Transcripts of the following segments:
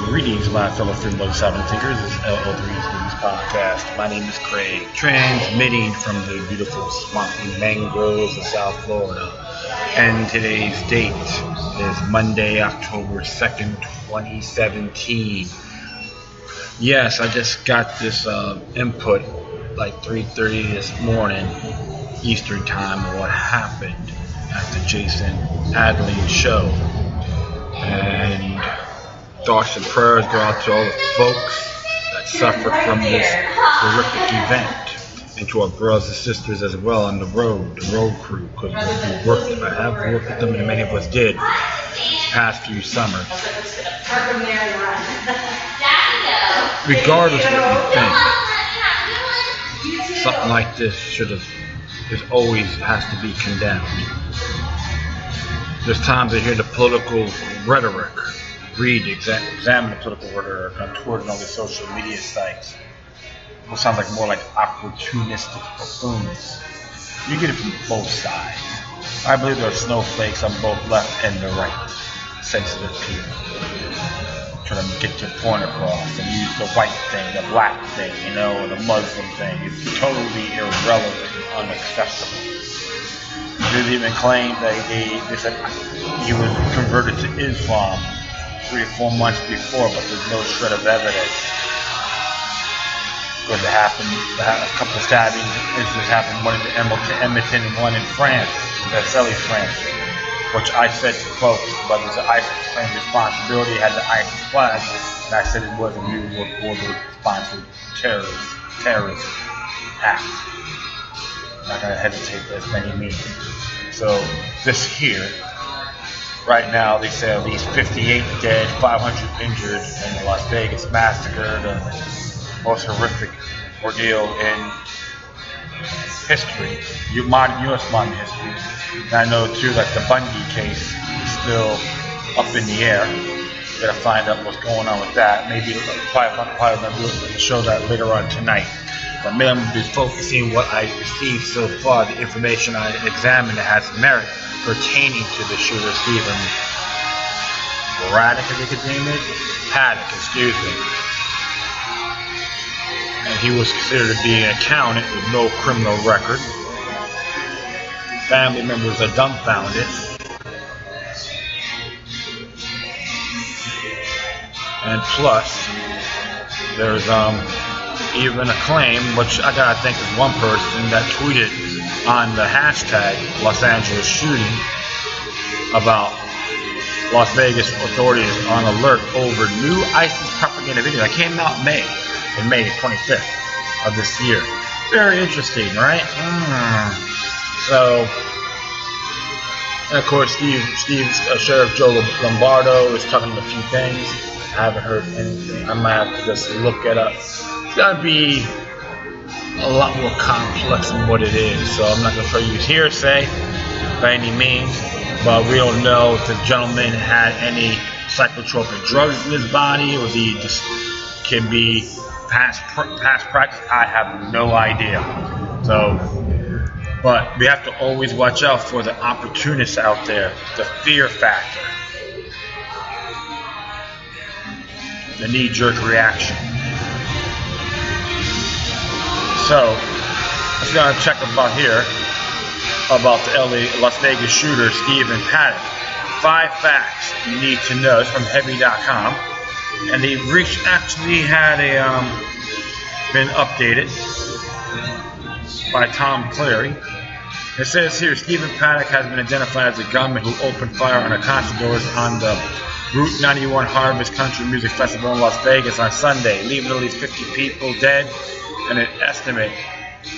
Greetings, my fellow freedom loving sovereign thinkers. This is LO3's Movies Podcast. My name is Craig, transmitting from the beautiful swampy mangroves of South Florida. And today's date is Monday, October 2nd, 2017. Yes, I just got this input like 3:30 this morning, Eastern time, of what happened at the Jason Adley show. And thoughts and prayers go out to all the folks that suffered from this horrific event, and to our brothers and sisters as well on the road crew, because I have worked with them, and many of us did past few summers. Regardless of what you think, something like this always has to be condemned. There's times I hear the political rhetoric. Examine the political rhetoric on Twitter and all the social media sites. It sounds like more like opportunistic buffoons. You get it from both sides. I believe there are snowflakes on both left and the right. Sensitive people trying to get your point across and use the white thing, the black thing, or the Muslim thing. It's totally irrelevant and unacceptable. There's even claimed that they said he was converted to Islam 3 or 4 months before, but there's no shred of evidence. Because it happened, a couple of stabbings incidents happened, one in Edmonton and one in France, Versailles, France, which I said to folks, but there's an ISIS claim responsibility, had the ISIS flag, and I said it was a New World Order-sponsored terrorist act. I'm not going to hesitate by as many means. So this here, right now, they say at least 58 dead, 500 injured in the Las Vegas massacre, the most horrific ordeal in history, U.S. modern history. And I know too that the Bundy case is still up in the air. We gotta find out what's going on with that. Maybe probably gonna show that later on tonight. But maybe I'm gonna be focusing on what I received so far, the information I examined that has merit pertaining to the shooter, Stephen Paddock, I think his name is. Paddock, excuse me. And he was considered to be an accountant with no criminal record. Family members are dumbfounded. And plus, there's even a claim, which I gotta think is one person that tweeted on the hashtag Los Angeles shooting about Las Vegas authorities on alert over new ISIS propaganda video that came out in May 25th of this year. Very interesting, right? So, and of course, Sheriff Joe Lombardo is talking a few things. I haven't heard anything. I might have to just look it up. It's gotta be a lot more complex than what it is, so I'm not going to try to use hearsay by any means, but we don't know if the gentleman had any psychotropic drugs in his body, or he just can be past practice. I have no idea. So, but we have to always watch out for the opportunists out there, the fear factor, the knee-jerk reaction. So, let's go and check about the Las Vegas shooter, Stephen Paddock. 5 facts you need to know. It's from Heavy.com. And the reach actually had been updated by Tom Clary. It says here, Stephen Paddock has been identified as a gunman who opened fire on a concert goers on the Route 91 Harvest Country Music Festival in Las Vegas on Sunday, leaving at least 50 people dead and an estimate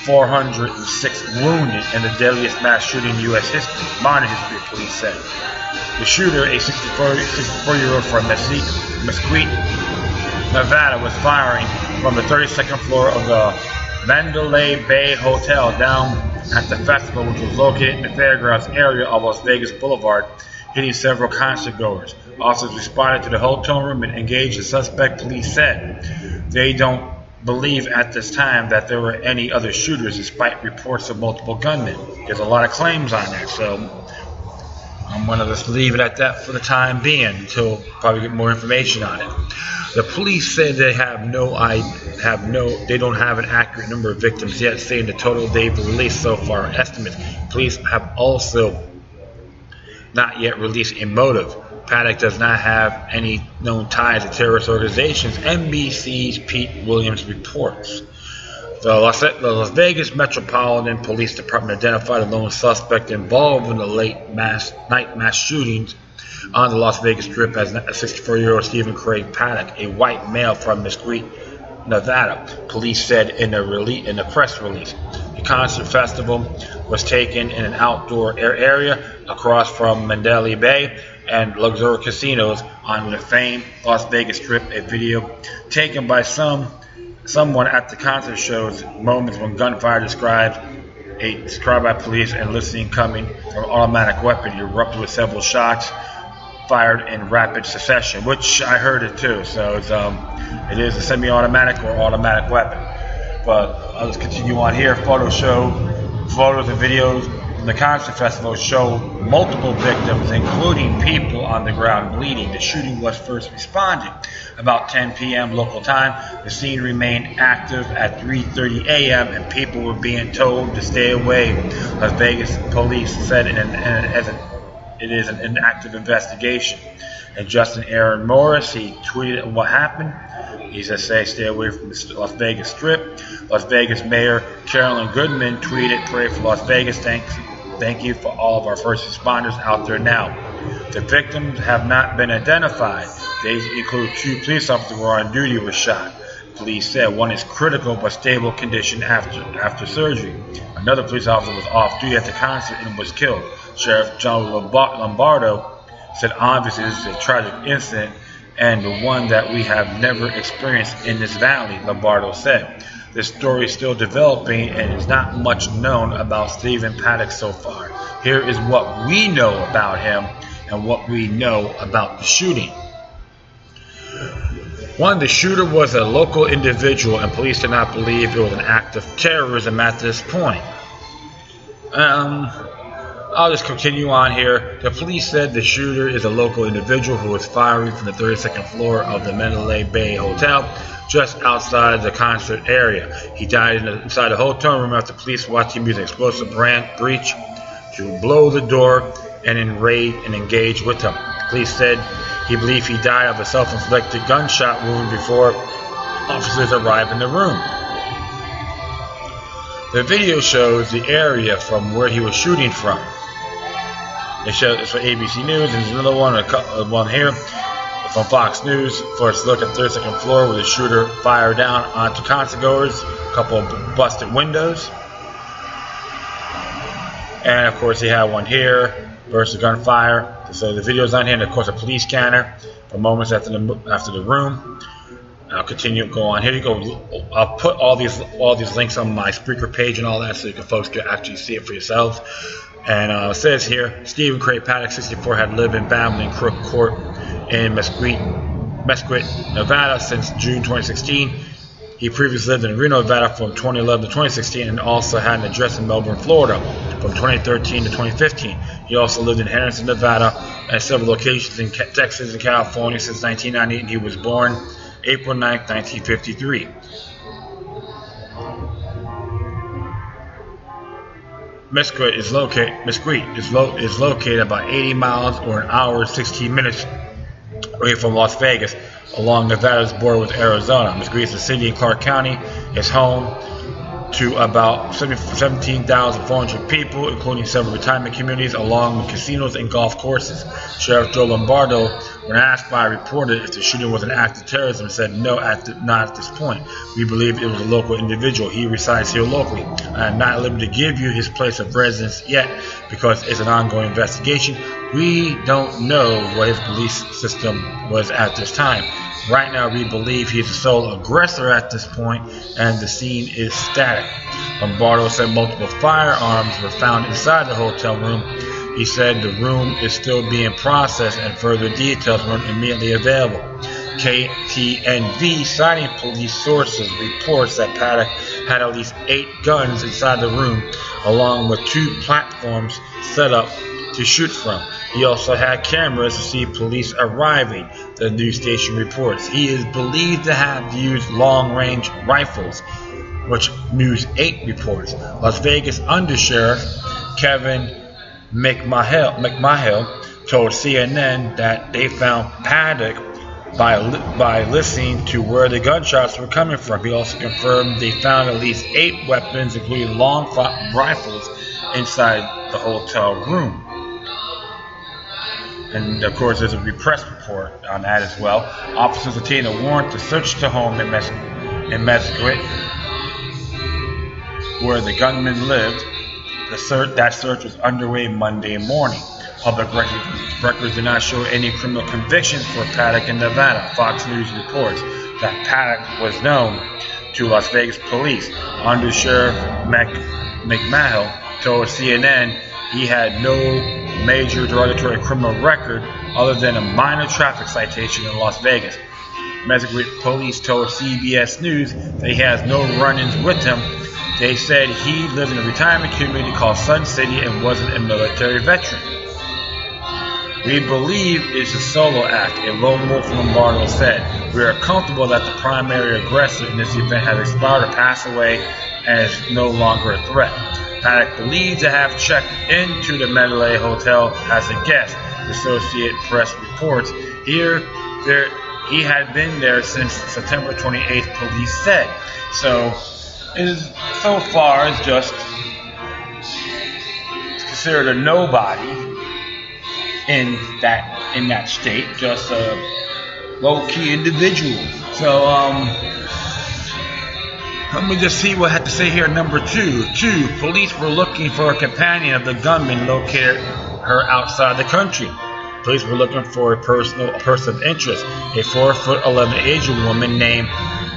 406 wounded in the deadliest mass shooting in U.S. history, modern history, police said. The shooter, a 64-year-old from Mesquite, Nevada, was firing from the 32nd floor of the Mandalay Bay Hotel down at the festival, which was located in the fairgrounds area of Las Vegas Boulevard, hitting several concert goers. Officers responded to the hotel room and engaged the suspect, police said. They don't believe at this time that there were any other shooters, despite reports of multiple gunmen. There's a lot of claims on that, so I'm going to just leave it at that for the time being until probably get more information on it. The police said they they don't have an accurate number of victims yet, saying the total they've released so far are estimates. Police have also not yet released a motive. Paddock does not have any known ties to terrorist organizations, NBC's Pete Williams reports. The Las Vegas Metropolitan Police Department identified a lone suspect involved in the night mass shootings on the Las Vegas Strip as 64-year-old Stephen Craig Paddock, a white male from Mesquite, Nevada. Police said in a press release. The concert festival was taken in an outdoor area across from Mandalay Bay and Luxor casinos on the famed Las Vegas Strip. A video taken by someone at the concert shows moments when gunfire described by police and listening coming from an automatic weapon erupted with several shots fired in rapid succession, which I heard it too. So it is a semi-automatic or automatic weapon. But I'll just continue on here. Photos and videos from the concert festival show multiple victims, including people on the ground bleeding. The shooting was first responded about 10 p.m. local time. The scene remained active at 3:30 a.m. and people were being told to stay away. Las Vegas police said it is an active investigation. And Justin Aaron Morris, he tweeted what happened. He says, stay away from the Las Vegas Strip. Las Vegas Mayor Carolyn Goodman tweeted, pray for Las Vegas. Thank you for all of our first responders out there now. The victims have not been identified. They include 2 police officers who were on duty were shot. Police said one is critical but stable condition after surgery. Another police officer was off duty at the concert and was killed. Sheriff John Lombardo said, obviously this is a tragic incident and the one that we have never experienced in this valley, Lombardo said. This story is still developing and is not much known about Stephen Paddock so far. Here is what we know about him and what we know about the shooting. 1. The shooter was a local individual and police did not believe it was an act of terrorism at this point. I'll just continue on here. The police said the shooter is a local individual who was firing from the 32nd floor of the Mandalay Bay Hotel just outside the concert area. He died inside the hotel room after police watched him use an explosive breach to blow the door and engage with him. Police said he believed he died of a self-inflicted gunshot wound before officers arrived in the room. The video shows the area from where he was shooting from. It's for ABC News, and there's another one here from Fox News. First look at the 32nd floor where the shooter fired down onto concertgoers, a couple of busted windows. And of course he had one here, burst of gunfire. So the video's on here, and of course a police scanner for moments after the room. I'll continue, go on. Here you go. I'll put all these links on my Spreaker page and all that so you folks can actually see it for yourselves. And it says here, Stephen Craig Paddock, 64, had lived in Babylon Crook Court in Mesquite, Nevada since June 2016. He previously lived in Reno, Nevada from 2011 to 2016 and also had an address in Melbourne, Florida from 2013 to 2015. He also lived in Henderson, Nevada and several locations in Texas and California since 1990, and he was born April 9, 1953. Mesquite is located about 80 miles or an hour and 16 minutes away from Las Vegas, along Nevada's border with Arizona. Mesquite is a city in Clark County. It's home to about 17,400 people, including several retirement communities, along with casinos and golf courses. Sheriff Joe Lombardo, when asked by a reporter if the shooting was an act of terrorism, said, no, not at this point. We believe it was a local individual. He resides here locally. I am not at liberty to give you his place of residence yet because it's an ongoing investigation. We don't know what his belief system was at this time. Right now, we believe he's the sole aggressor at this point, and the scene is static. Lombardo said multiple firearms were found inside the hotel room. He said the room is still being processed and further details weren't immediately available. KTNV, citing police sources, reports that Paddock had at least 8 guns inside the room, along with 2 platforms set up to shoot from. He also had cameras to see police arriving, the news station reports. He is believed to have used long-range rifles, which News 8 reports. Las Vegas Undersheriff Kevin McMahill told CNN that they found Paddock by listening to where the gunshots were coming from. He also confirmed they found at least 8 weapons, including long rifles, inside the hotel room. And of course, there's a press report on that as well. Officers obtained a warrant to search the home in Massacre, where the gunman lived. That search was underway Monday morning. Public records do not show any criminal convictions for Paddock in Nevada. Fox News reports that Paddock was known to Las Vegas police. Under Sheriff McMahill told CNN he had no major derogatory criminal record other than a minor traffic citation in Las Vegas. Massacre police told CBS News that he has no run-ins with him. They said he lived in a retirement community called Sun City and wasn't a military veteran. We believe it's a solo act, a lone wolf Lombardo said. We are comfortable that the primary aggressor in this event has expired or passed away and is no longer a threat. Paddock believed to have checked into the Mandalay Hotel as a guest, the Associated Press reports. He had been there since September 28th, police said. So far is just considered a nobody in that state, just a low-key individual. So let me just see what I had to say here. Number 2. Police were looking for a companion of the gunman, located her outside the country. Police were looking for a person of interest, a 4'11" Asian woman named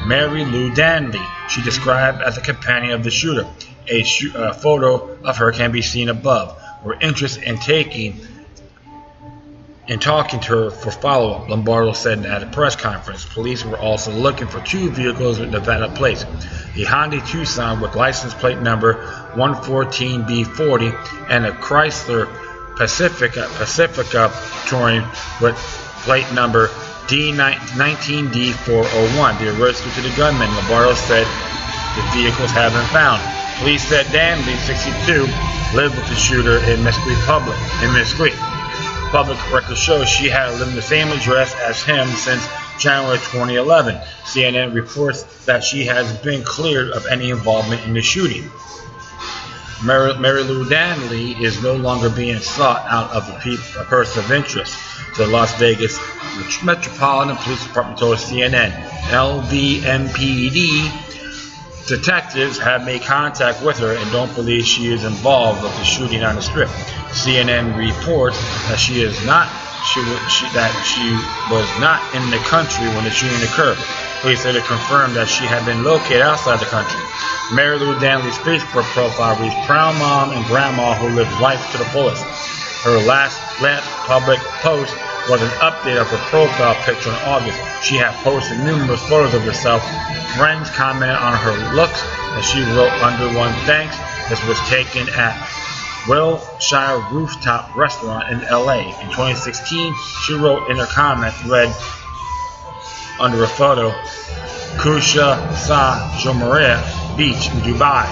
Mary Lou Danley. She described as a companion of the shooter. A photo of her can be seen above. We're interested in talking to her for follow-up, Lombardo said at a press conference. Police were also looking for 2 vehicles with Nevada plates. A Hyundai Tucson with license plate number 114B40 and a Chrysler Pacifica Touring with plate number D19D401. The arrest to the gunman, Lombardo said the vehicles have been found. Police said Danley, 62, lived with the shooter in Mesquite. Public records show she had lived in the same address as him since January 2011. CNN reports that she has been cleared of any involvement in the shooting. Mary Lou Danley is no longer being sought out of a person of interest. The Las Vegas Metropolitan Police Department told CNN. LVMPD detectives have made contact with her and don't believe she is involved with the shooting on the Strip. CNN reports that she was not in the country when the shooting occurred. Police later confirmed that she had been located outside the country. Mary Lou Danley's Facebook profile reads "Proud Mom and Grandma who lived life to the fullest." Her last public post was an update of her profile picture in August. She had posted numerous photos of herself. Friends commented on her looks, and she wrote under one, "Thanks." This was taken at Wilshire Rooftop Restaurant in LA. In 2016, she wrote in her comment, read under a photo, "Kusha Sa Jomaria Beach in Dubai."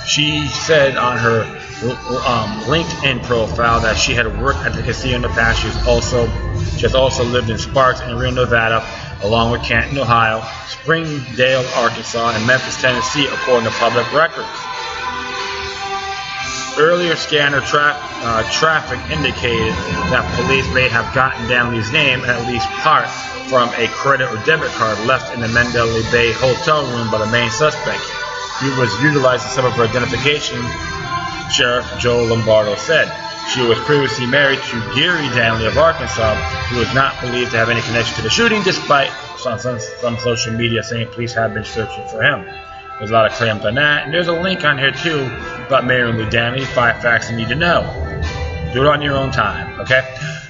She said on her LinkedIn profile that she had worked at the casino in the past. She has also lived in Sparks and Reno, Nevada, along with Canton, Ohio, Springdale, Arkansas, and Memphis, Tennessee, according to public records. Earlier scanner traffic indicated that police may have gotten Danley's name, at least part, from a credit or debit card left in the Mandalay Bay hotel room by the main suspect. He was utilizing some of her identification, Sheriff Joe Lombardo said. She was previously married to Gary Danley of Arkansas, who was not believed to have any connection to the shooting, despite some social media saying police have been searching for him. There's a lot of claims on that. And there's a link on here, too, about Mary Lou Danley, 5 facts you need to know. Do it on your own time, okay?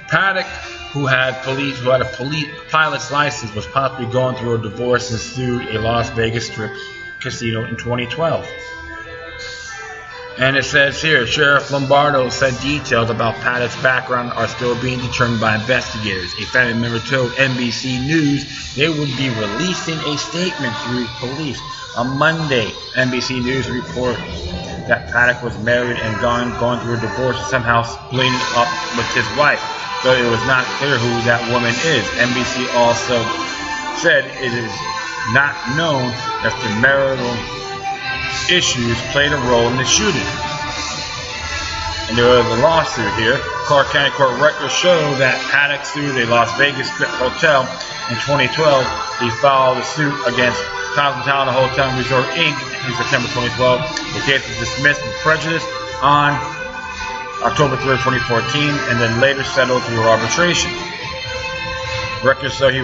Paddock, who had a pilot's license, was possibly going through a divorce and sued a Las Vegas Strip casino in 2012. And it says here, Sheriff Lombardo said details about Paddock's background are still being determined by investigators. A family member told NBC News they would be releasing a statement through police. On Monday, NBC News reported that Paddock was married and going through a divorce and somehow splitting up with his wife, though it was not clear who that woman is. NBC also said it is not known if the marital issues played a role in the shooting. And there was a lawsuit here. Clark County Court records show that Paddock sued a Las Vegas Strip hotel in 2012. He filed a suit against Cosmopolitan Hotel and Resort Inc. in September 2012. The case was dismissed with prejudice on October 3, 2014, and then later settled through arbitration. Records show he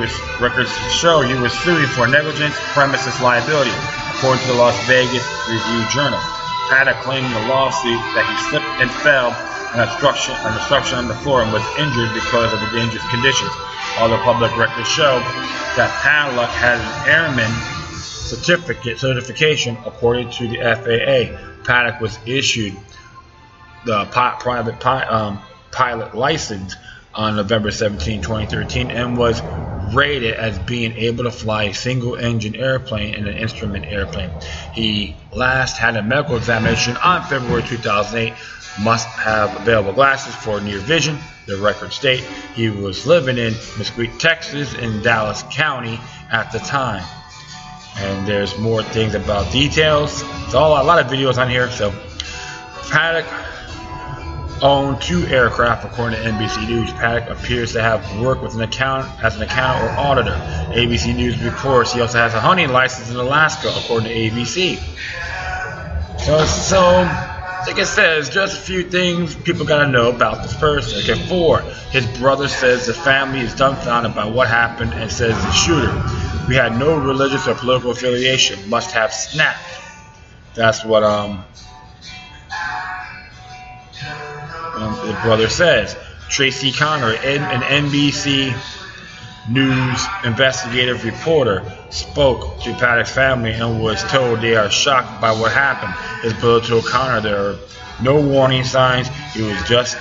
was suing for negligence, premises liability, according to the Las Vegas Review-Journal. Paddock claimed in the lawsuit that he slipped and fell on obstruction on the floor and was injured because of the dangerous conditions. Although public records show that Paddock had an airman certification according to the FAA. Paddock was issued the private pilot license on November 17, 2013, and was rated as being able to fly a single-engine airplane and an instrument airplane. He last had a medical examination on February 2008. Must have available glasses for near vision. The records state he was living in Mesquite, Texas, in Dallas County at the time. And there's more things about details. It's a lot of videos on here. So Paddock owned 2 aircraft, according to NBC News. Paddock appears to have worked with as an accountant or auditor. ABC News reports he also has a hunting license in Alaska, according to ABC. So like it says, just a few things people gotta know about this person. Okay, 4. His brother says the family is dumbfounded by what happened and says the shooter, we had no religious or political affiliation, must have snapped. That's what the brother says. Tracy Connor, an NBC News investigative reporter, spoke to Paddock's family and was told they are shocked by what happened. His brother told Connor there are no warning signs. He was just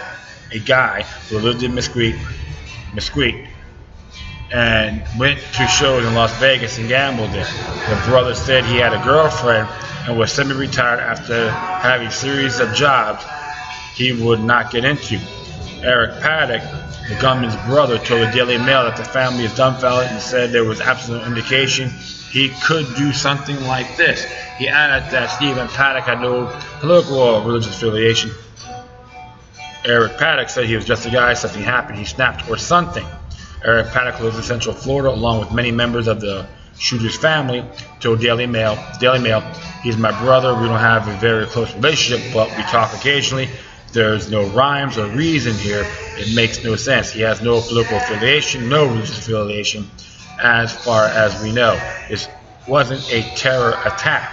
a guy who lived in Mesquite, and went to shows in Las Vegas and gambled there. The brother said he had a girlfriend and was semi-retired after having a series of jobs he would not get into. Eric Paddock, the gunman's brother, told the Daily Mail that the family is dumbfounded and said there was absolute indication he could do something like this. He added that Stephen Paddock had no political or religious affiliation. Eric Paddock said he was just a guy, something happened, he snapped or something. Eric Paddock lives in Central Florida along with many members of the shooter's family, told Daily Mail, he's my brother, we don't have a very close relationship, but we talk occasionally. There's no rhymes or reason here. It makes no sense. He has no political affiliation, no religious affiliation, as far as we know. This wasn't a terror attack.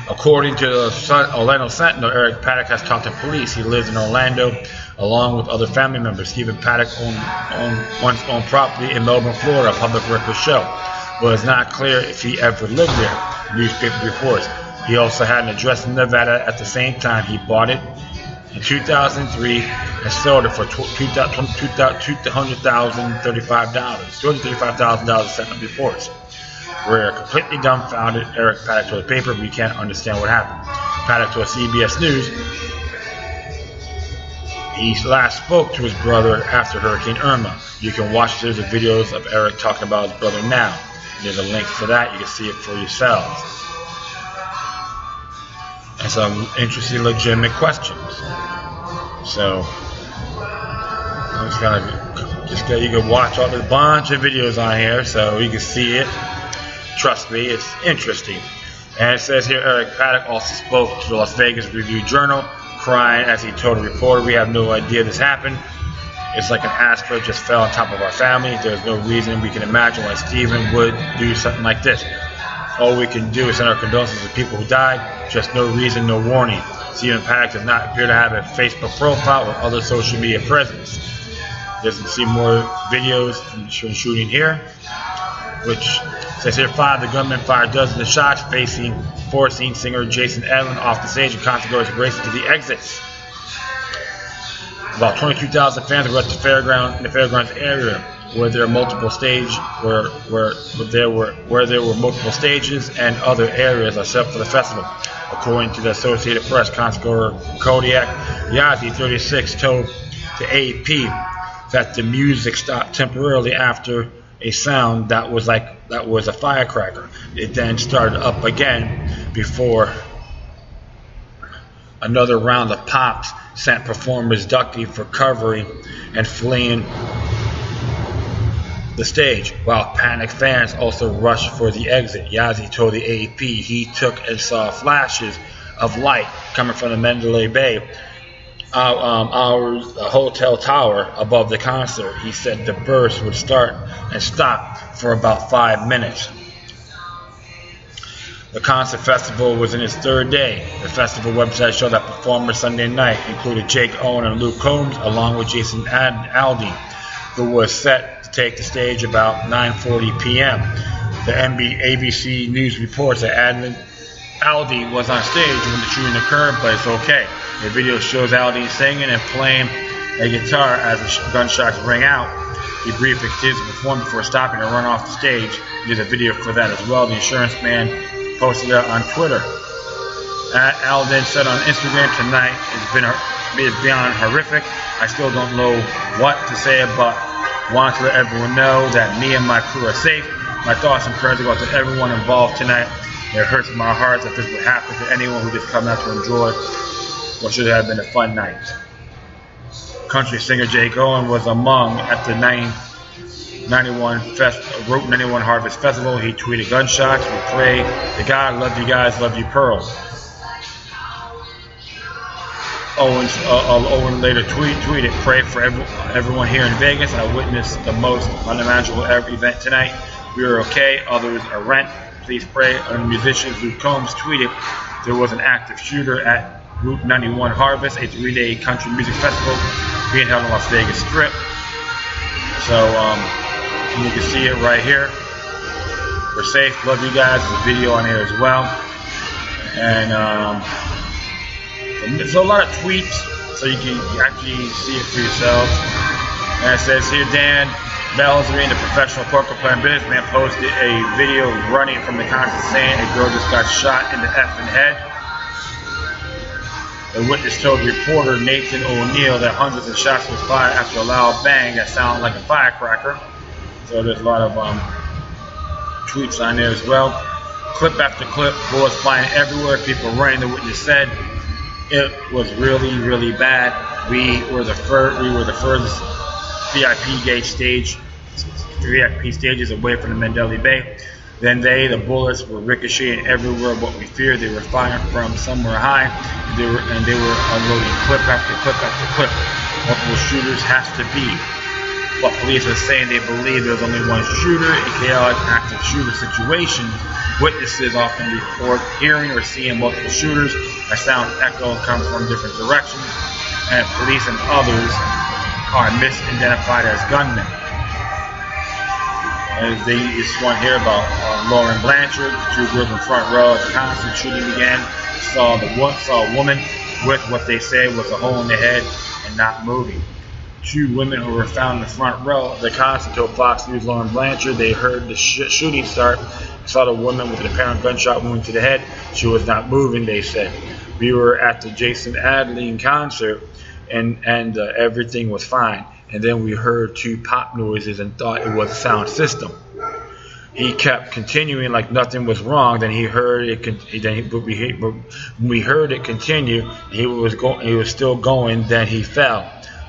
According to the Orlando Sentinel, Eric Paddock has talked to police. He lives in Orlando along with other family members. Stephen Paddock once owned property in Melbourne, Florida, public records show. But it's not clear if he ever lived there, newspaper reports. He also had an address in Nevada at the same time. He bought it in 2003 and sold it for $235,000, Sentinel reports. We're completely dumbfounded, Eric Paddock told the paper. We can't understand what happened. Paddock told CBS News he last spoke to his brother after Hurricane Irma. You can watch series of videos of Eric talking about his brother now. There's a link for that. You can see it for yourselves. And some interesting, legitimate questions. So I'm just gonna you can watch all this bunch of videos on here, so you can see it. Trust me, it's interesting. And it says here, Eric Paddock also spoke to the Las Vegas Review-Journal, crying as he told a reporter, "We have no idea this happened. It's like an asteroid just fell on top of our family. There's no reason we can imagine why Stephen would do something like this. All we can do is send our condolences to people who died. Just no reason, no warning." Stephen Paddock does not appear to have a Facebook profile or other social media presence. Doesn't see more videos from shooting here, which Says here, 5, the gunman fired dozens of shots, forcing singer Jason Adlin off the stage, and concertgoers racing to the exits. About 22,000 fans were at the fairgrounds area, where there were multiple stages, where there were multiple stages and other areas are set for the festival. According to the Associated Press, concertgoer Kodiak Yazzie, 36, told to AP that the music stopped temporarily after a sound that was a firecracker. It then started up again before another round of pops sent performers ducking for covering and fleeing the stage, while panicked fans also rushed for the exit. Yazzie told the AP he took and saw flashes of light coming from the Mandalay Bay hotel tower above the concert. He said the burst would start and stop for about 5 minutes. The concert festival was in its 3rd day. The festival website showed that performers Sunday night included Jake Owen and Luke Combs, along with Jason Aldean, who was set to take the stage about 9:40 p.m. The ABC News reports that Aldean was on stage when the shooting occurred, but it's okay. The video shows Aldean singing and playing a guitar as the gunshots rang out. He briefly continued to perform before stopping to run off the stage. There's a video for that as well. The insurance man posted it on Twitter. Aldean said on Instagram, tonight it's beyond horrific. I still don't know what to say, but want to let everyone know that me and my crew are safe. My thoughts and prayers go out to everyone involved tonight. It hurts my heart that this would happen to anyone who just come out to enjoy what should have been a fun night. Country singer Jake Owen was among at the Route 91 Harvest Festival. He tweeted, "Gunshots, we pray to God, love you guys, love you pearls." Owen later tweeted, "Pray for everyone here in Vegas. I witnessed the most unimaginable event tonight. We are okay, others are rent. Please pray." And musician Luke Combs tweeted, "There was an active shooter at Route 91 Harvest, a 3-day country music festival being held on Las Vegas Strip." So you can see it right here. We're safe. Love you guys. There's a video on here as well. And so a lot of tweets, so you can actually see it for yourself. And it says here, Dan Belzery, the professional poker player and businessman, posted a video running from the concert saying a girl just got shot in the effing head. A witness told reporter Nathan O'Neill that hundreds of shots were fired after a loud bang that sounded like a firecracker. So there's a lot of tweets on there as well. Clip after clip, bullets flying everywhere, people running. The witness said it was really, really bad. We were the furthest VIP stages away from the Mandalay Bay. Then the bullets were ricocheting everywhere. What we feared, they were firing from somewhere high, and they were unloading clip after clip after clip. Multiple shooters has to be. But police are saying they believe there was only one shooter. A chaotic active shooter situation. Witnesses often report hearing or seeing multiple shooters. A sound echo comes from different directions, and police and others are misidentified as gunmen. As this one here about Lauren Blanchard, the 2 girls in front row at the concert. Shooting began. Saw a woman with what they say was a hole in the head and not moving. 2 women who were found in the front row of the concert told Fox News Lauren Blanchard they heard the shooting start. Saw the woman with an apparent gunshot wound to the head. She was not moving, they said. We were at the Jason Aldean concert and everything was fine. And then we heard 2 pop noises and thought it was a sound system. He kept continuing like nothing was wrong. Then we heard it continue. He was still going. Then he fell.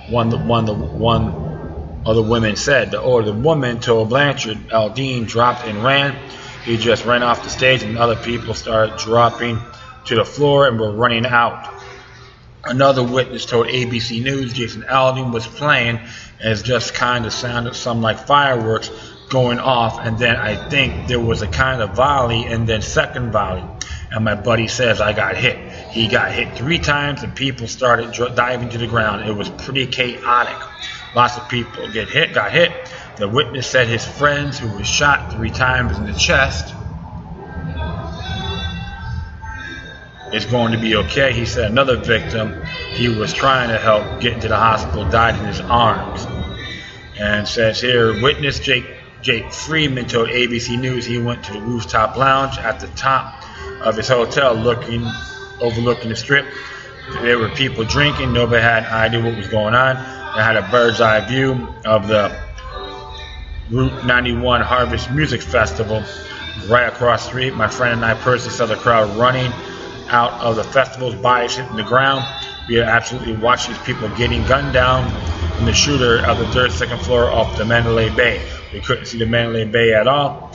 One of the women said. The woman told Blanchard Aldean dropped and ran. He just ran off the stage, and other people started dropping to the floor and were running out. Another witness told ABC News Jason Aldean was playing, and it just kind of sounded something like fireworks going off, and then I think there was a kind of volley and then second volley. And my buddy says I got hit. He got hit 3 times, and people started diving to the ground. It was pretty chaotic. Lots of people got hit. The witness said his friends, who was shot 3 times in the chest, is going to be okay. He said another victim he was trying to help get into the hospital died in his arms. And says here, witness Jake Freeman told ABC News he went to the rooftop lounge at the top of his hotel overlooking the strip. There were people drinking. Nobody had an idea what was going on. They had a bird's eye view of the Route 91 Harvest Music Festival right across the street. My friend and I personally saw the crowd running out of the festival's bodies hitting the ground. We had absolutely watched these people getting gunned down from the shooter of the 3rd, 2nd floor off the Mandalay Bay. We couldn't see the Mandalay Bay at all.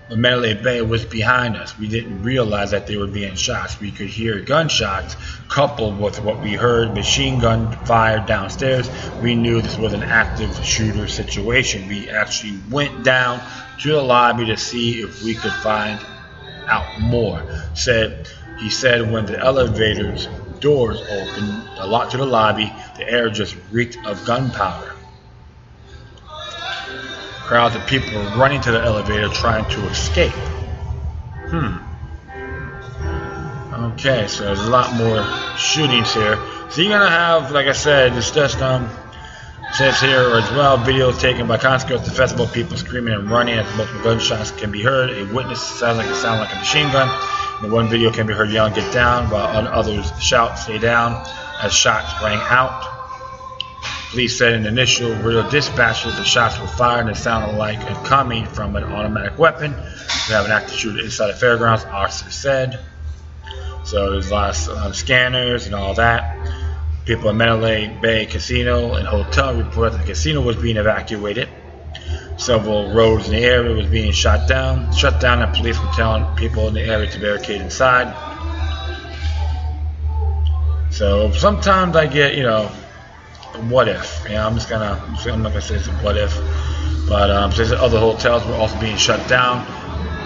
The Mandalay Bay was behind us. We didn't realize that they were being shot. We could hear gunshots coupled with what we heard, machine gun fire downstairs. We knew this was an active shooter situation. We actually went down to the lobby to see if we could find out more. He said when the elevator's doors opened, a lot to the lobby, the air just reeked of gunpowder. Crowds of people were running to the elevator trying to escape. Okay, so there's a lot more shootings here. So you're gonna have, like I said, it's just says here as well, videos taken by conscripts at the festival, people screaming and running as multiple gunshots can be heard. A witness sound like a machine gun. In one video can be heard yelling, "Get down," while others shout, "Stay down," as shots rang out. Police said in initial radio dispatches the shots were fired and it sounded like it coming from an automatic weapon. We have an active shooter inside the fairgrounds, officers said. So there's lots of scanners and all that. People at Mandalay Bay Casino and Hotel reported that the casino was being evacuated. Several roads in the area was being shut down, and police were telling people in the area to barricade inside. So sometimes I get, what if? I'm not gonna say it's a what if, but says that other hotels were also being shut down.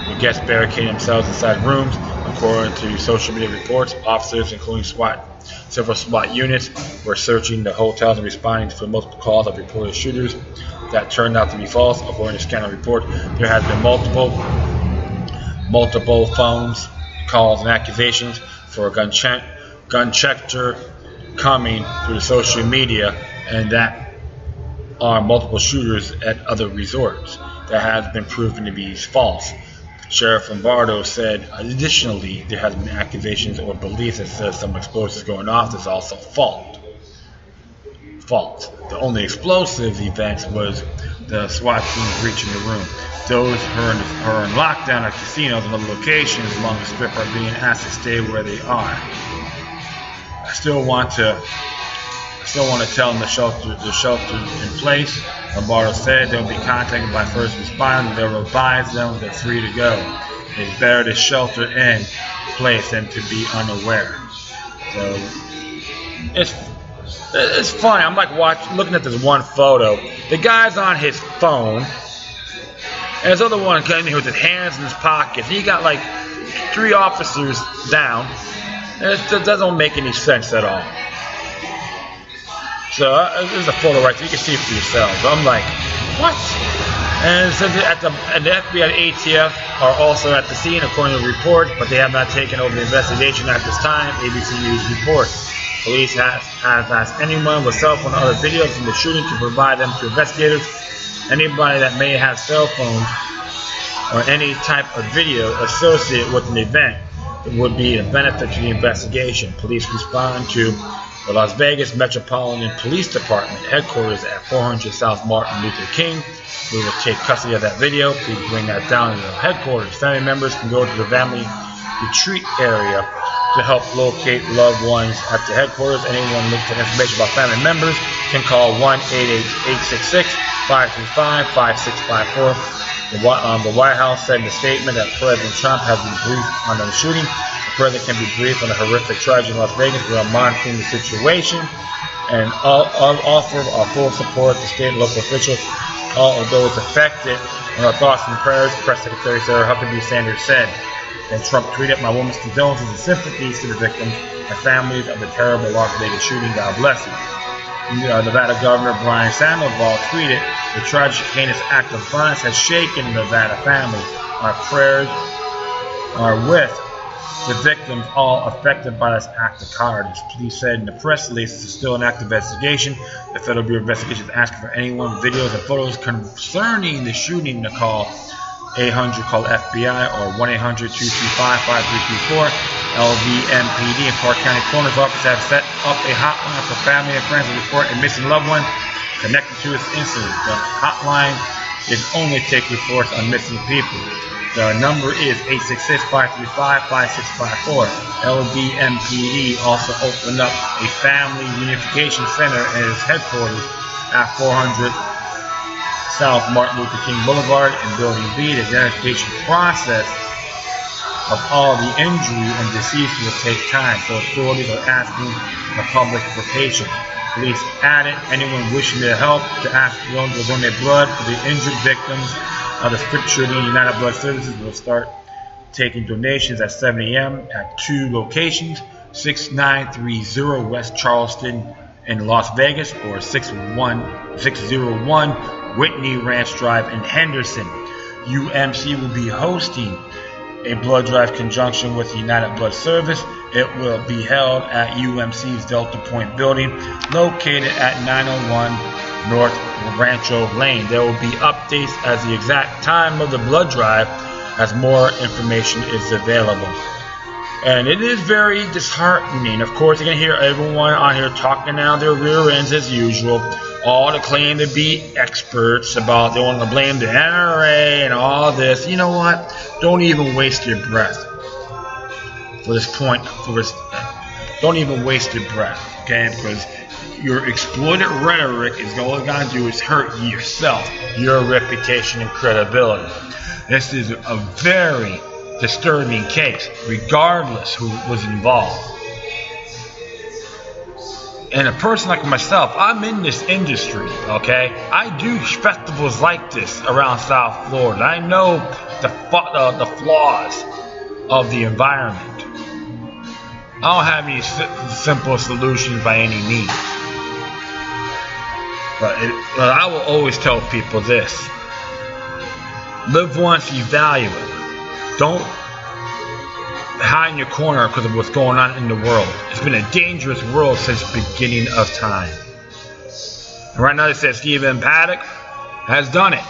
The guests barricaded themselves inside rooms. According to social media reports, officers, including several SWAT units, were searching the hotels and responding to multiple calls of reported shooters that turned out to be false. According to scanner report, there has been multiple phones, calls, and accusations for a gun checker coming through the social media, and that are multiple shooters at other resorts. That has been proven to be false. Sheriff Lombardo said, additionally, there has been accusations or beliefs that says some explosives going off. That's also false. The only explosive events was the SWAT team breaching the room. Those who are in lockdown at casinos and other locations along the strip are being asked to stay where they are. I still want to tell them the shelter in place. Lombardo said they'll be contacted by first responders. They'll advise them they're free to go. It's better to shelter in place than to be unaware. So it's funny. I'm like looking at this one photo. The guy's on his phone, and this other one came in with his hands in his pockets. He got like 3 officers down, and it doesn't make any sense at all. So there's a photo right there. You can see it for yourselves. I'm like, what? And it says that the FBI and ATF are also at the scene, according to the report, but they have not taken over the investigation at this time. ABC News reports. Police has asked anyone with cell phone or other videos from the shooting to provide them to investigators. Anybody that may have cell phones or any type of video associated with an event would be a benefit to the investigation. Police respond to the Las Vegas Metropolitan Police Department headquarters at 400 South Martin Luther King. We will take custody of that video. Please bring that down to the headquarters. Family members can go to the family retreat area to help locate loved ones at the headquarters. Anyone looking for information about family members can call 1-866-535-5654. The White House said in a statement that President Trump has been briefed on the shooting. The president can be briefed on the horrific tragedy in Las Vegas. We are monitoring the situation and offer our full support to state and local officials, all of those affected, and our thoughts and prayers, Press Secretary Sarah Huckabee Sanders said. And Trump tweeted, "My woman's condolences and sympathies to the victims and families of the terrible Las Vegas shooting. God bless you." Nevada Governor Brian Sandoval tweeted, "The tragic, heinous act of violence has shaken the Nevada family. Our prayers are with the victims all affected by this act of cowardice." Police said in the press release, "This is still an active investigation. The Federal Bureau of Investigation is asking for anyone with videos and photos concerning the shooting to call 800 call FBI or 1-800-225-5324. LVMPD and Park County Coroner's Office have set up a hotline for family and friends to report a missing loved one connected to this incident. The hotline is only take reports on missing people. The number is 866-535-5654. LVMPD also opened up a family reunification center at its headquarters at 400 South Martin Luther King Boulevard in Building B. The identification process of all the injury and deceased will take time, so authorities are asking the public for patience. Police added anyone wishing to help to ask them to donate blood for the injured victims of the Strict Shooting. United Blood Services will start taking donations at 7 a.m. at 2 locations, 6930 West Charleston in Las Vegas or 601 Whitney Ranch Drive in Henderson. UMC will be hosting a blood drive conjunction with the United Blood Service. It will be held at UMC's Delta Point building located at 901 North Rancho Lane. There will be updates as the exact time of the blood drive as more information is available. And it is very disheartening. Of course, you're going to hear everyone on here talking out their rear ends as usual. All to claim to be experts about they want to blame the NRA and all this. You know what? Don't even waste your breath for this point. Don't even waste your breath, okay? Because your exploited rhetoric is all it's going to do is hurt yourself, your reputation and credibility. This is a very disturbing case, regardless who was involved. And a person like myself, I'm in this industry, okay? I do festivals like this around South Florida. I know the flaws of the environment. I don't have any simple solutions by any means. But I will always tell people this. Live once, you value it. Don't hide in your corner because of what's going on in the world. It's been a dangerous world since the beginning of time. And right now it says Stephen Paddock has done it.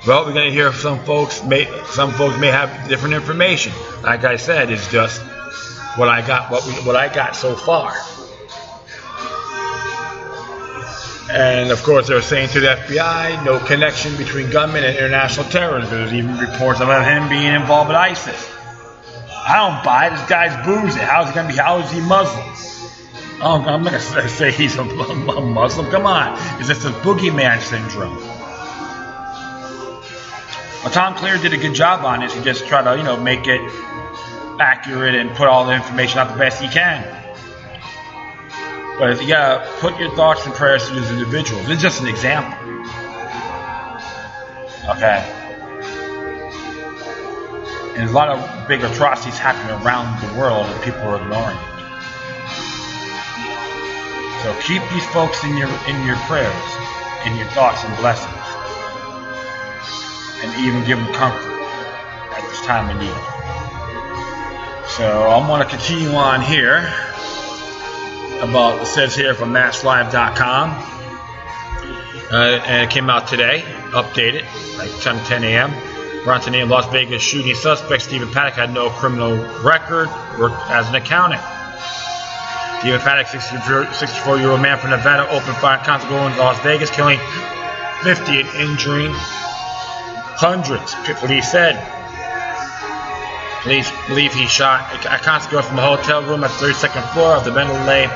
Well, we're going to hear some folks may have different information. Like I said, it's just what I got so far. And of course, they're saying to the FBI, no connection between gunmen and international terrorism. There's even reports about him being involved with ISIS. I don't buy it. This guy's boozing. How is he Muslim? I'm not going to say he's a Muslim. Come on. It's just a boogeyman syndrome. Well, Tom Clear did a good job on this. He just tried to, make it accurate and put all the information out the best he can. But you got to put your thoughts and prayers to these individuals. It's just an example. Okay. And there's a lot of big atrocities happening around the world and people are ignoring it. So keep these folks in your prayers, in your thoughts and blessings. And even give them comfort at this time of need. So I'm going to continue on here. It says here from MassLive.com. And it came out today, updated, like 10 a.m. Bronson named Las Vegas shooting suspect Stephen Paddock had no criminal record, worked as an accountant. Stephen Paddock, 64-year-old man from Nevada, opened fire constable in Las Vegas, killing 50 and injuring hundreds. Police said. Police believe he shot a constable from a hotel room at the 32nd floor of the Mandalay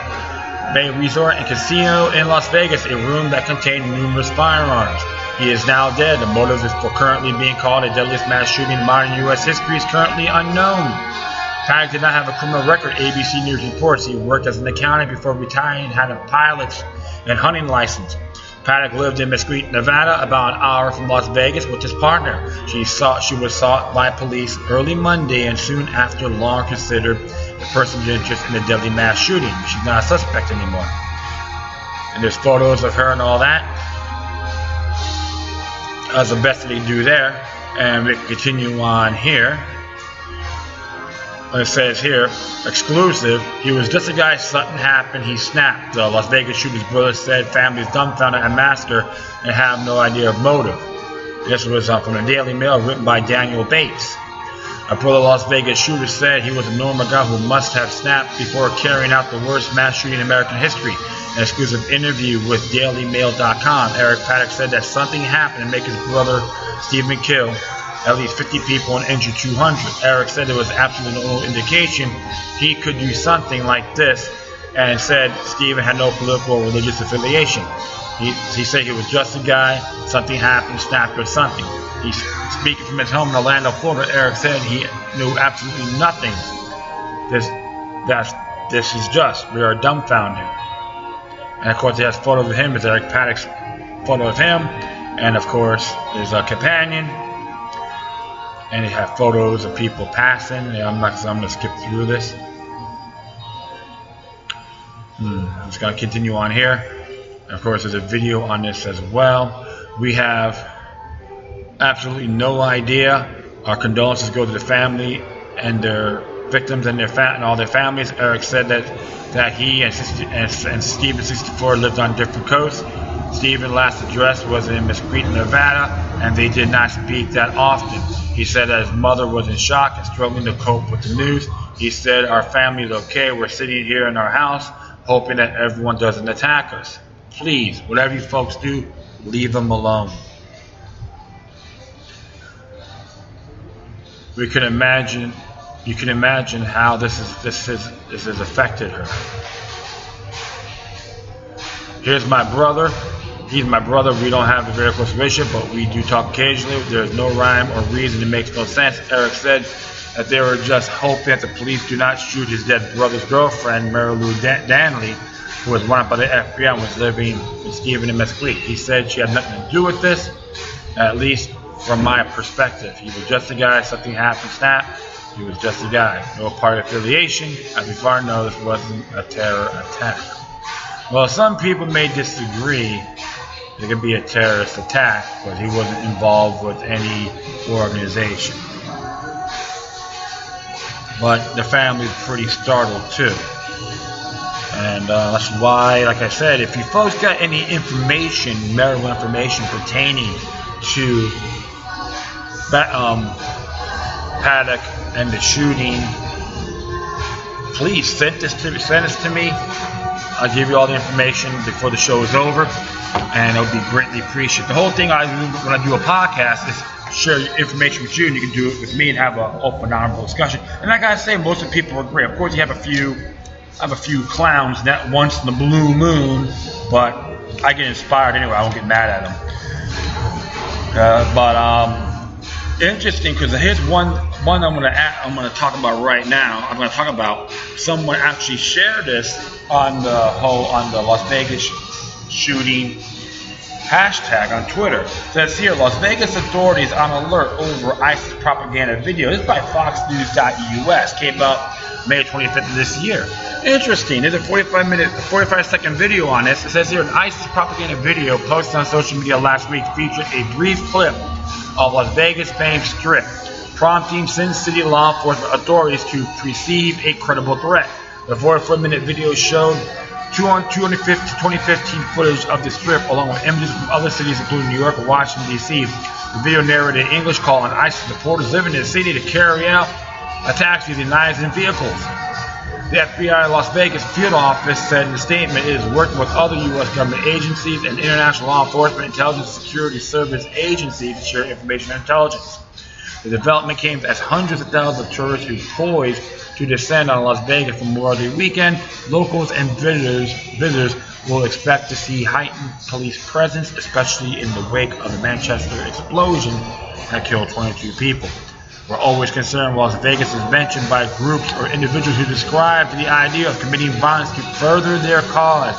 Bay Resort and Casino in Las Vegas, a room that contained numerous firearms. He is now dead. The motive is for currently being called a deadliest mass shooting in modern U.S. history is currently unknown. Paddock did not have a criminal record. ABC News reports he worked as an accountant before retiring and had a pilot's and hunting license. Paddock lived in Mesquite, Nevada, about an hour from Las Vegas with his partner. She was sought by police early Monday and soon after long considered a person of interest in the deadly mass shooting. She's not a suspect anymore. and there's photos of her and all that. That's the best that they can do there. And we can continue on here. It says here, exclusive, he was just a guy, something happened, he snapped. The Las Vegas shooter's brother said families dumbfounded at massacre and have no idea of motive. This was from the Daily Mail, written by Daniel Bates. A brother Las Vegas shooter said he was a normal guy who must have snapped before carrying out the worst mass shooting in American history. An exclusive interview with DailyMail.com, Eric Paddock said that something happened to make his brother Stephen kill at least 50 people and injure 200. Eric said there was absolutely no indication he could do something like this, and said Stephen had no political or religious affiliation. He said he was just a guy, something happened, snapped or something. He's speaking from his home in Orlando, Florida. Eric said he knew absolutely nothing. This is just, we are dumbfounded. And of course, he has photos of him, it's Eric Paddock's photo of him, and of course, there's a companion. And they have photos of people passing. I'm going to skip through this. I'm just going to continue on here. And of course, there's a video on this as well. We have absolutely no idea. Our condolences go to the family and their victims and all their families. Eric said that he and Stephen, 64, lived on different coasts. Stephen's last address was in Mesquite, Nevada, and they did not speak that often. He said that his mother was in shock and struggling to cope with the news. He said, our family is okay. We're sitting here in our house hoping that everyone doesn't attack us. Please, whatever you folks do, leave them alone. You can imagine how this has affected her. Here's my brother. He's my brother. We don't have a very close relationship, but we do talk occasionally. There's no rhyme or reason. It makes no sense. Eric said that they were just hoping that the police do not shoot his dead brother's girlfriend, Mary Lou Danley, who was wanted by the FBI and was living with Stephen in Mesquite. He said she had nothing to do with this, at least from my perspective. He was just a guy. Something happened, snap. He was just a guy. No party affiliation. As we far know, this wasn't a terror attack. Well, some people may disagree. It could be a terrorist attack, but he wasn't involved with any organization. But the family's pretty startled too. And that's why, like I said, if you folks got any information, marital information pertaining to Paddock and the shooting, please send this to me. I'll give you all the information before the show is over, and it'll be greatly appreciated. The whole thing I do when I do a podcast is share information with you, and you can do it with me and have an open, honorable discussion. And like I say, most of the people agree. Of course, you have a few clowns that once in the blue moon, but I get inspired anyway. I won't get mad at them. But interesting, because here's one I'm going to talk about right now. I'm going to talk about someone actually shared this on the Las Vegas shooting hashtag on Twitter. It says here, Las Vegas authorities on alert over ISIS propaganda video. This is by FoxNews.us. Came out May 25th of this year. Interesting. There's a 45-second video on this. It says here, an ISIS propaganda video posted on social media last week featured a brief clip of Las Vegas famed Strip, prompting Sin City law enforcement authorities to perceive a credible threat. The 44-minute video showed 2015 footage of the Strip, along with images from other cities including New York and Washington, D.C. The video narrated an English call on ISIS supporters living in the city to carry out attacks using knives and vehicles. The FBI Las Vegas field office said in a statement it is working with other U.S. government agencies and international law enforcement, intelligence, security service agencies to share information and intelligence. The development came as hundreds of thousands of tourists who poised to descend on Las Vegas for Memorial Day weekend. Locals and visitors will expect to see heightened police presence, especially in the wake of the Manchester explosion that killed 22 people. We're always concerned Las Vegas is mentioned by groups or individuals who describe the idea of committing violence to further their cause.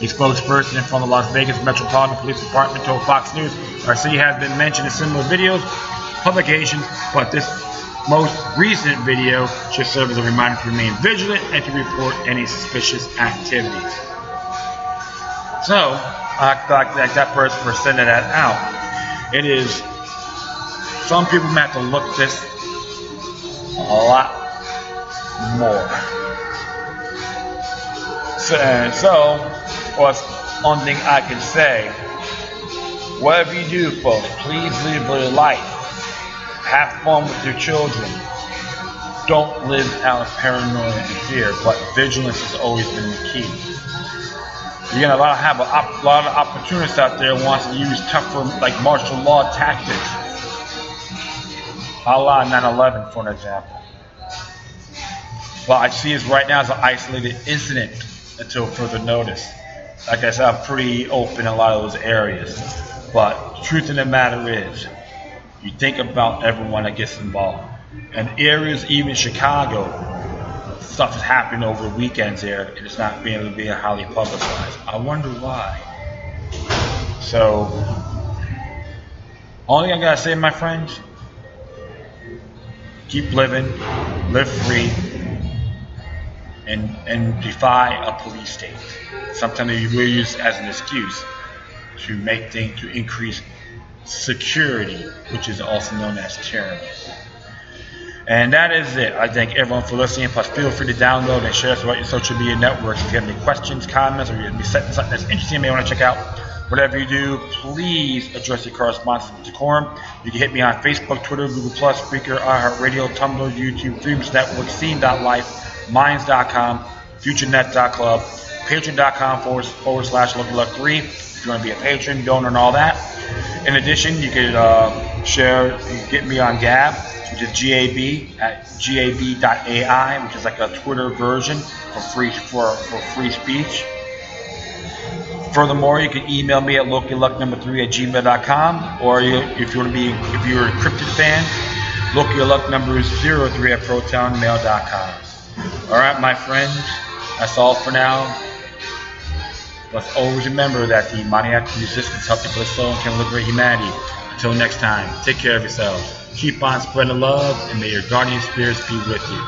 A spokesperson from the Las Vegas Metropolitan Police Department told Fox News, our city has been mentioned in similar videos, publications, but this most recent video should serve as a reminder to remain vigilant and to report any suspicious activities. So, I thank that person for sending that out. It is, some people may have to look at this a lot more. So what's one thing I can say, whatever you do, folks, please live your life. Have fun with your children. Don't live out of paranoia and fear, but vigilance has always been the key. You're gonna have a lot of opportunists out there who wants to use tougher, like martial law tactics, a la 9/11, for an example. But I see it right now as an isolated incident until further notice. Like I said, I'm pretty open in a lot of those areas. But the truth of the matter is, you think about everyone that gets involved. And areas, even Chicago, stuff is happening over the weekends there, and it's not being able to be highly publicized. I wonder why. So, only thing I gotta say, my friends, keep living, live free, and defy a police state. Sometimes you will use it as an excuse to make things, to increase security, which is also known as tyranny. And that is it. I thank everyone for listening. Plus, feel free to download and share us throughout your social media networks. If you have any questions, comments, or you're going to be setting something that's interesting you may want to check out, whatever you do, please address your correspondence with decorum. You can hit me on Facebook, Twitter, Google+, Spreaker, iHeartRadio, Tumblr, YouTube, Freedoms Network, Scene.life, Minds.com, FutureNet.club, Patreon.com/LuckyLuck3 if you want to be a patron, donor, and all that. In addition, you can share, you can get me on Gab, which is GAB at gab.ai, which is like a Twitter version for free speech. Furthermore, you can email me at LokiLuck3@gmail.com, or if you're a encrypted fan, LokiLuck03@protonmail.com. All right, my friends, that's all for now. Let's always remember that the maniac resistance helps people slow and can liberate humanity. Until next time, take care of yourselves. Keep on spreading love, and may your guardian spirits be with you.